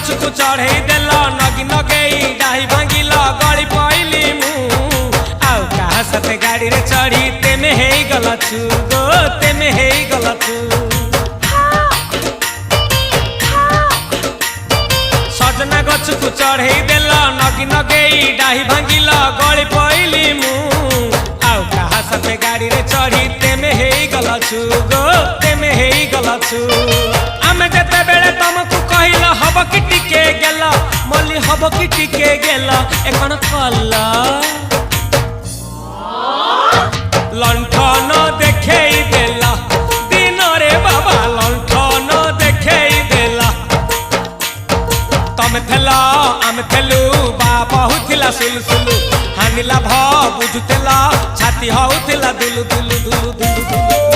गछकु चढ़ई देल नगी नगेई डाही भांगिल गली पइली मु आउ कहा साथे गाड़ी रे चढ़ी तेमे हेई गलछु गो तेमे हेई गलछु सजना गछकु चढ़ई देल नगी नगेई डाही भांगिल गली पइली मु आउ कहा साथे गाड़ी रे चढ़ी तेमे हेई गलछु गो तेमे हेई गलछु आमे जेते बेले तुमको कहिला हब कि टिके गेला मल्ली हब कि टिके गेला एकन कल्ला लंठन देखेई देला दिन रे बाबा लंठन देखेई देला तमे थेला आमे थेलु बाबा हुथिला सुलसुलु हानिला भ बुझुतेला छाती हउथिला दुलु दुलु दुलु दुलु दुलु